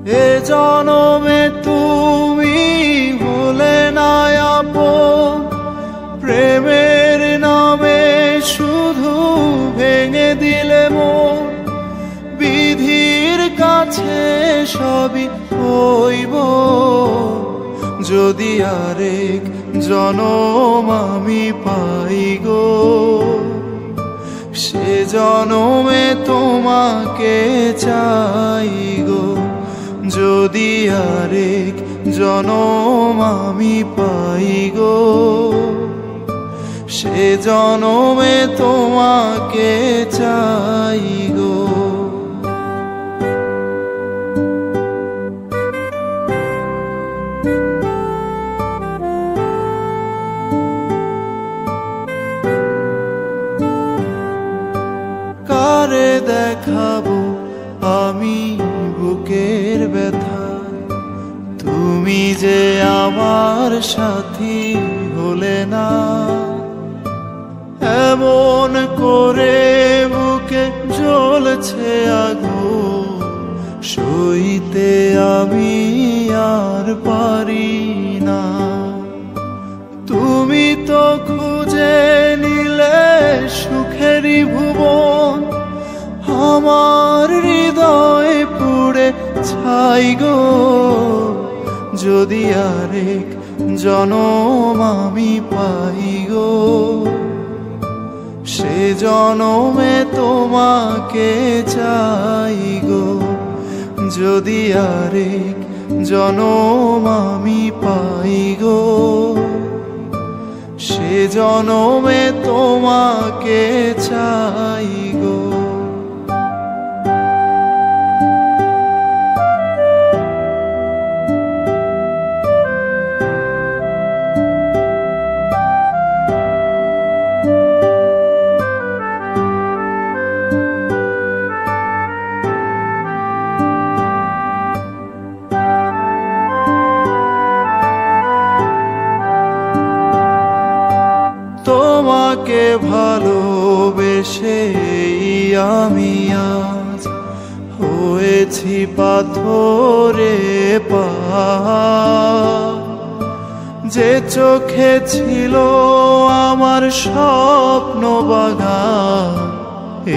এ জনমে তুমি হলে না আপন, প্রেমের নামে শুধু ভেঙে দিলে মন। বিধির কাছে সবই হইব, যদি আরেক জনম আমি পাই গো। সে জনমে তোমাকে চাই গো, যদি আরেক জনম আমি পাই গো। সে জনমে তোমাকে চাই গো। কারে দেখাবো আমি বুকের ব্যথা, তুমি যে আমার সাথী হলে না। এমন করে বুকে জ্বলছে আগুন, সইতে আমি আর পারি না। তুমি তো খুঁজে নিলে সুখেরই ভুবন, আমার হৃদয় পুড়ে ছাই গো। যদি আরেক জনম আমি পাই গো, সে জনমে তোমাকে চাই গো। যদি আরেক জনম আমি পাই গো, সে জনমে তোমাকে চাই গো। তোমাকে ভালোবেসে আমি আজ হয়েছি পাথরে পাহাড়। যে চোখে ছিল আমার স্বপ্ন বাগান,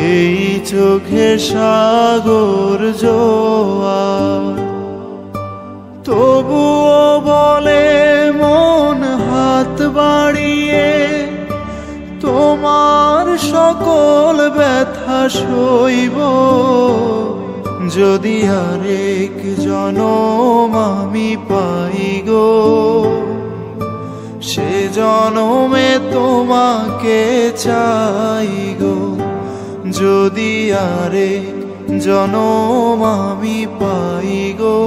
এই চোখে সাগর জোয়ার। তবুও বলে মন হাত বাড়িয়ে, তোমার সকল ব্যথা সইব। যদি আরেক জনম আমি পাই গো, সে জনমে তোমাকে চাই গো। যদি আরেক জনম আমি পাই গো,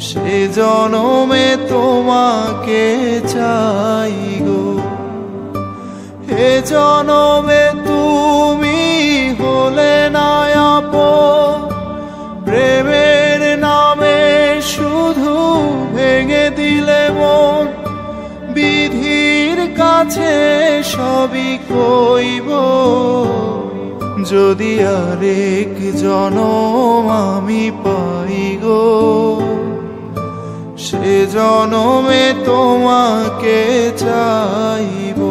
সে জনমে তোমাকে চাই গো। এ জনমে তুমি হলে না আপন, প্রেমের নামে শুধু ভেঙে দিলে মন। বিধির কাছে সবই কইব, যদি আরেক জনম আমি পাই গো। সে জনমে তোমাকে চাইব,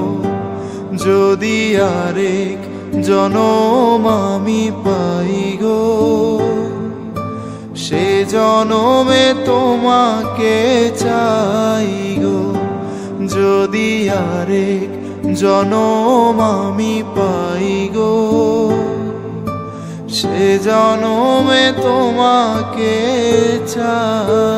যদি আরেক জনম আমি পাই গো। সে জনমে তোমাকে চাই গো, যদি আরেক জনম আমি পাই গো। সে জনমে তোমাকে চাই।